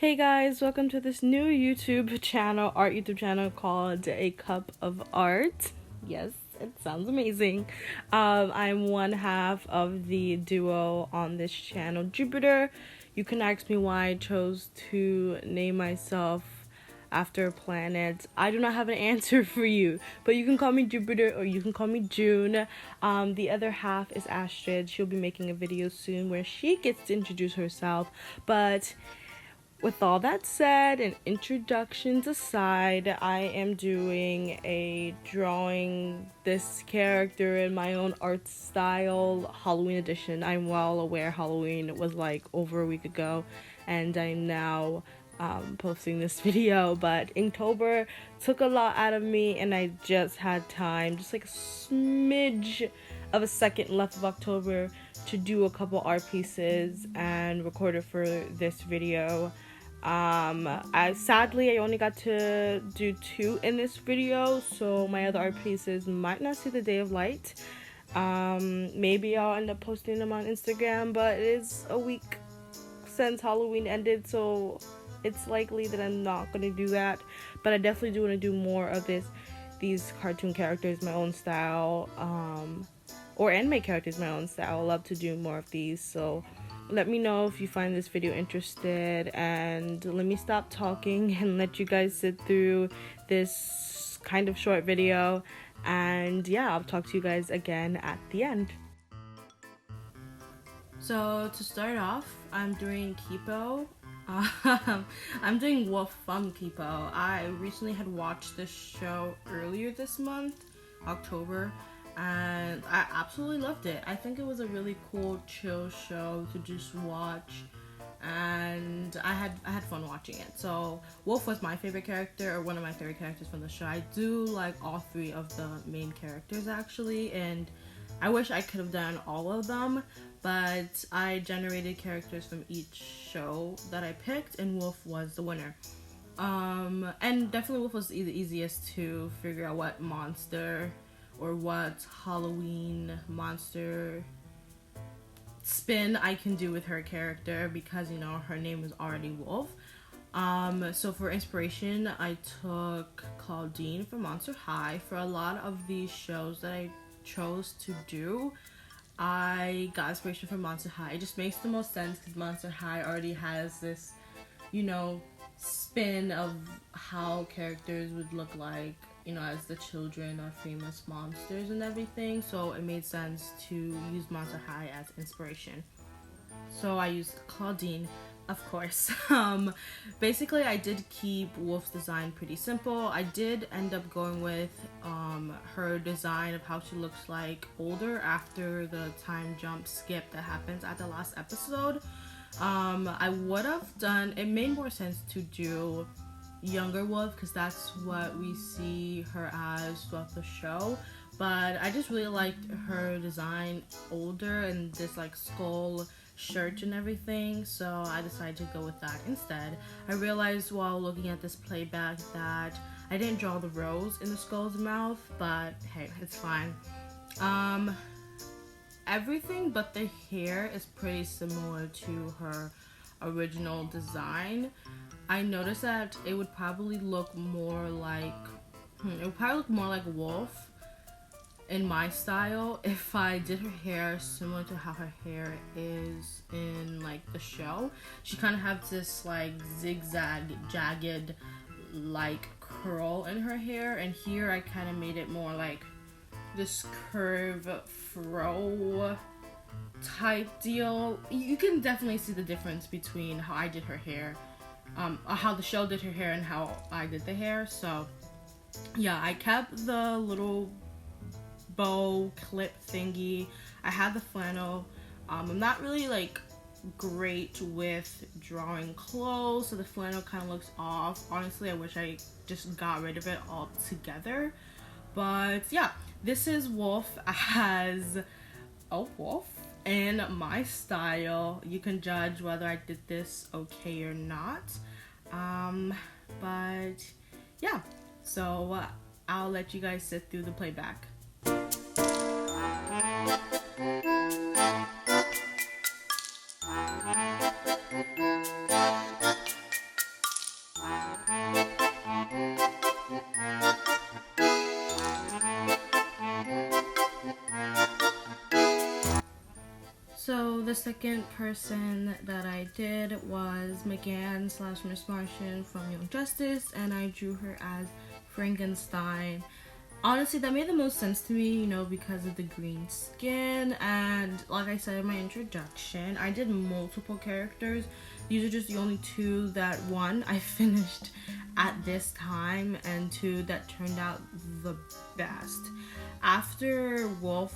Hey guys, welcome to this new YouTube channel, art YouTube channel called A Cup of Art. Yes, it sounds amazing. I'm one half of the duo on this channel, Jupiter. You can ask me why I chose to name myself after a planet. I do not have an answer for you, but you can call me Jupiter or you can call me June. The other half is Astrid. She'll be making a video soon where she gets to introduce herself, but with all that said and introductions aside, I am doing a drawing this character in my own art style Halloween edition. I'm well aware Halloween was like over a week ago and I'm now posting this video, but Inktober took a lot out of me and I just had time, just like a smidge of a second left of October to do a couple art pieces and record it for this video. Sadly I only got to do 2 in this video, so my other art pieces might not see the day of light. Maybe I'll end up posting them on Instagram, but it is a week since Halloween ended, so it's likely that I'm not gonna do that. But I definitely do want to do more of these cartoon characters my own style, or anime characters my own style. I love to do more of these, so let me know if you find this video interested, and let me stop talking and let you guys sit through this kind of short video. And yeah, I'll talk to you guys again at the end. So to start off, I'm doing Kipo. I'm doing Wolf from Kipo. I recently had watched this show earlier this month, October, and I absolutely loved it. I think it was a really cool, chill show to just watch, and I had fun watching it. So Wolf was my favorite character, or one of my favorite characters from the show. I do like all 3 of the main characters actually, and I wish I could have done all of them, but I generated characters from each show that I picked, and Wolf was the winner. And definitely Wolf was the easiest to figure out what monster or what Halloween monster spin I can do with her character, because, you know, her name is already Wolf. So for inspiration, I took Claudine from Monster High. For a lot of these shows that I chose to do, I got inspiration from Monster High. It just makes the most sense because Monster High already has this, you know, spin of how characters would look like, you know, as the children of famous monsters and everything. So it made sense to use Monster High as inspiration. So I used Claudine, of course. Basically I did keep Wolf's design pretty simple. I did end up going with her design of how she looks like older after the time jump skip that happens at the last episode. I would have done, it made more sense to do younger Wolf because that's what we see her as throughout the show, but I just really liked her design older and this like skull shirt and everything, so I decided to go with that instead. I realized while looking at this playback that I didn't draw the rose in the skull's mouth, but hey, it's fine. Everything but the hair is pretty similar to her original design. I noticed that it would probably look more like Wolf in my style if I did her hair similar to how her hair is in like the show. She kind of has this like zigzag, jagged like curl in her hair, and here I kind of made it more like this curve fro type deal. You can definitely see the difference between how I did her hair, how the show did her hair and how I did the hair. So yeah, I kept the little bow clip thingy. I had the flannel. I'm not really like great with drawing clothes, so the flannel kind of looks off. Honestly, I wish I just got rid of it altogether. But yeah, this is Wolf as a wolf in my style. You can judge whether I did this okay or not. But yeah, so I'll let you guys sit through the playback. the second person that I did was Megan / Miss Martian from Young Justice, and I drew her as Frankenstein. Honestly, that made the most sense to me, you know, because of the green skin, and like I said in my introduction, I did multiple characters. These are just the only two that, one, I finished at this time, and two, that turned out the best. After Wolf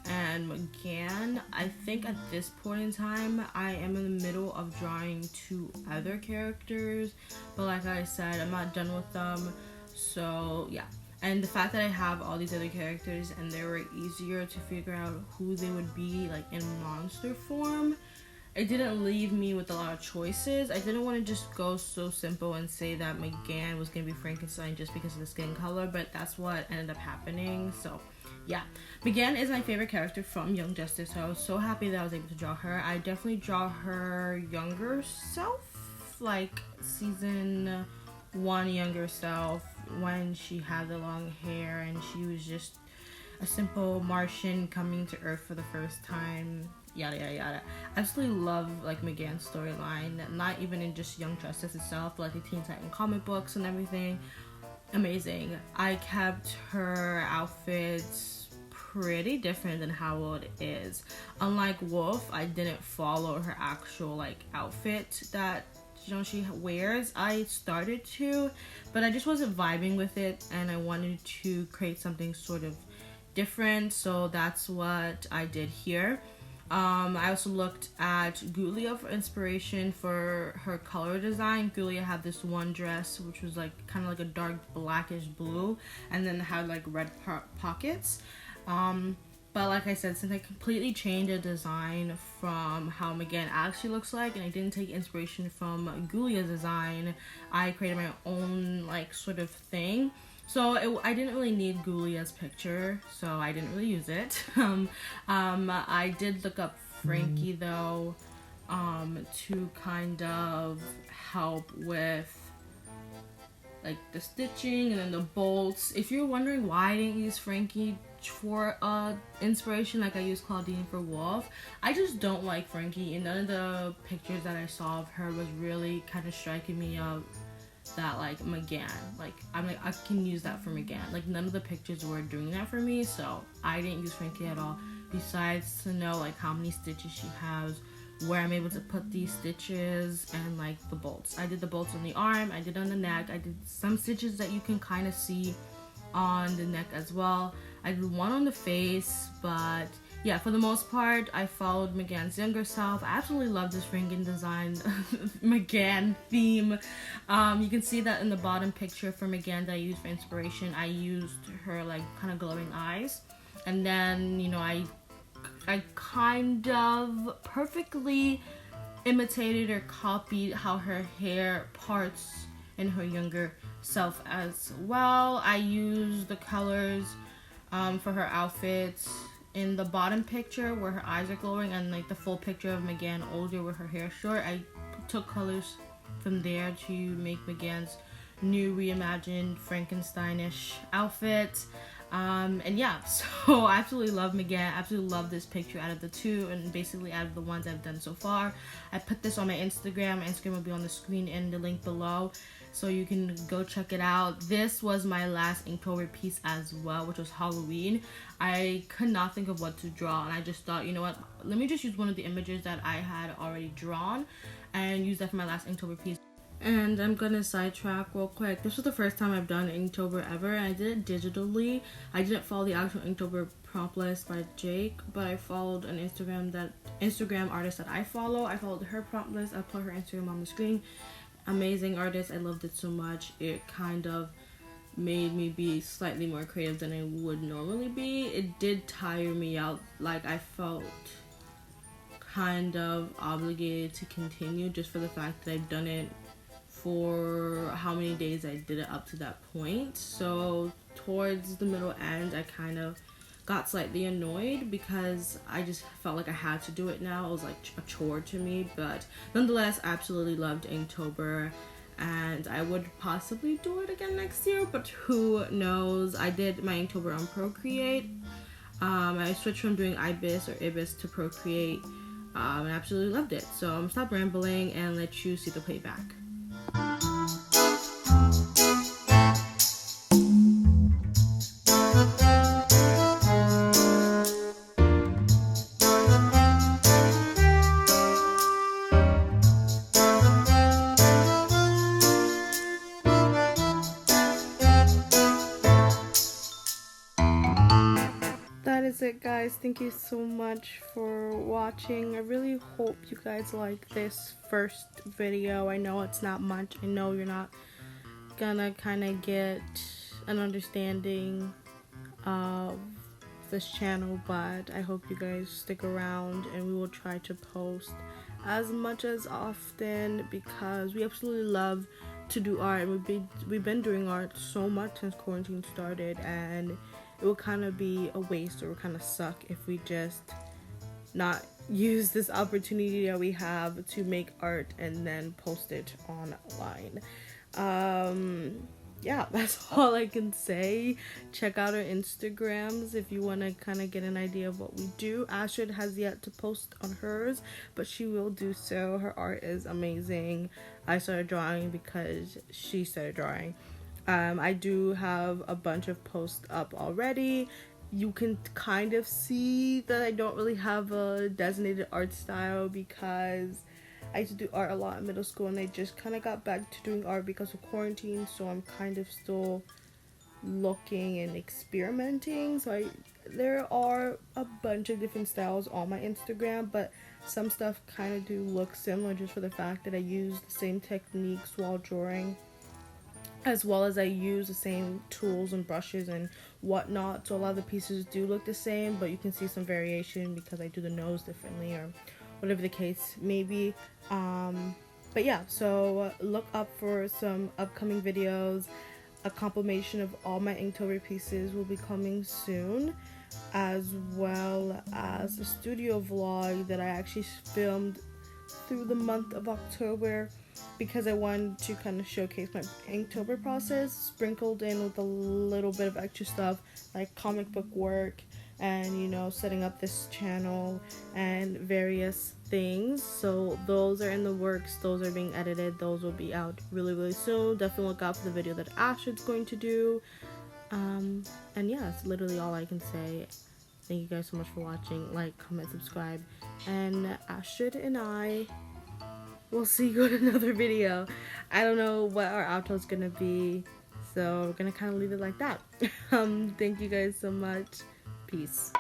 and McGann, I think at this point in time, I am in the middle of drawing two other characters, but like I said, I'm not done with them, so yeah. And the fact that I have all these other characters and they were easier to figure out who they would be like in monster form, it didn't leave me with a lot of choices. I didn't want to just go so simple and say that McGann was going to be Frankenstein just because of the skin color, but that's what ended up happening. So yeah, McGann is my favorite character from Young Justice, so I was so happy that I was able to draw her. I definitely draw her younger self, like season 1 younger self, when she had the long hair and she was just a simple Martian coming to Earth for the first time, yada yada yada. I absolutely love like McGann's storyline, not even in just Young Justice itself, but like the Teen Titan comic books and everything. Amazing. I kept her outfits pretty different than how it is. Unlike Wolf, I didn't follow her actual like outfit that she wears. I started to, but I just wasn't vibing with it, and I wanted to create something sort of different, so that's what I did here. I also looked at Gulia for inspiration for her color design. Gulia had this one dress which was like kind of like a dark blackish blue, and then had like red pockets. But like I said, since I completely changed the design from how McGann actually looks like, and I didn't take inspiration from Gulia's design, I created my own like sort of thing. So I didn't really need Gulia's picture, so I didn't really use it. I did look up Frankie though, to kind of help with like the stitching and then the bolts. If you're wondering why I didn't use Frankie for inspiration like I used Claudine for Wolf, I just don't like Frankie, and none of the pictures that I saw of her was really kind of striking me up that like McGann, like I'm like I can use that for McGann. Like none of the pictures were doing that for me, so I didn't use Frankie at all, besides to know like how many stitches she has, where I'm able to put these stitches, and like the bolts. I did the bolts on the arm, I did on the neck, I did some stitches that you can kind of see on the neck as well. I did one on the face, but yeah, for the most part, I followed McGann's younger self. I absolutely love this Franken design, McGann theme. You can see that in the bottom picture for McGann that I used for inspiration. I used her like kind of glowing eyes, and then you know I kind of perfectly imitated or copied how her hair parts in her younger self as well. I used the colors for her outfits in the bottom picture where her eyes are glowing, and like the full picture of McGann older with her hair short. I took colors from there to make McGann's new reimagined Frankensteinish outfit. And yeah, so I absolutely love McGann. I absolutely love this picture out of the two, and basically out of the ones I've done so far. I put this on my Instagram. My Instagram will be on the screen in the link below, so you can go check it out. This was my last Inktober piece as well, which was Halloween. I could not think of what to draw, and I just thought, you know what, let me just use one of the images that I had already drawn and use that for my last Inktober piece. And I'm gonna sidetrack real quick. This was the first time I've done Inktober ever, and I did it digitally. I didn't follow the actual Inktober prompt list by Jake, but I followed an Instagram artist that I follow. I followed her prompt list. I'll put her Instagram on the screen. Amazing artist. I loved it so much. It kind of made me be slightly more creative than I would normally be. It did tire me out. Like I felt kind of obligated to continue just for the fact that I've done it for how many days I did it up to that point. So towards the middle end, I kind of got slightly annoyed because I just felt like I had to do it now. It was like a chore to me, but nonetheless, I absolutely loved Inktober, and I would possibly do it again next year, but who knows. I did my Inktober on Procreate. I switched from doing Ibis or Ibis to Procreate I absolutely loved it. So I'm gonna stop rambling and let you see the playback. That is it, guys. Thank you so much for watching. I really hope you guys like this first video. I know it's not much. I know you're not gonna kind of get an understanding of this channel, but I hope you guys stick around, and we will try to post as much as often because we absolutely love to do art. We've been doing art so much since quarantine started, and it will kind of be a waste or kind of suck if we just not use this opportunity that we have to make art and then post it online. Yeah, that's all I can say. Check out our Instagrams if you want to kind of get an idea of what we do. Astrid has yet to post on hers, but she will do so. Her art is amazing. I started drawing because she started drawing. I do have a bunch of posts up already. You can kind of see that I don't really have a designated art style because I used to do art a lot in middle school, and I just kind of got back to doing art because of quarantine, so I'm kind of still looking and experimenting. So there are a bunch of different styles on my Instagram, but some stuff kind of do look similar just for the fact that I use the same techniques while drawing, as well as I use the same tools and brushes and whatnot. So a lot of the pieces do look the same, but you can see some variation because I do the nose differently or whatever the case may be. But yeah, so look up for some upcoming videos. A compilation of all my Inktober pieces will be coming soon, as well as a studio vlog that I actually filmed through the month of October because I wanted to kind of showcase my Inktober process, sprinkled in with a little bit of extra stuff like comic book work and, you know, setting up this channel and various things. So those are in the works. Those are being edited. Those will be out really soon. Definitely look out for the video that Astrid's going to do. And yeah, that's literally all I can say. Thank you guys so much for watching. Like, comment, subscribe, and Astrid and I will see you in another video. I don't know what our outro is gonna be, so we're gonna kind of leave it like that. Thank you guys so much. Peace.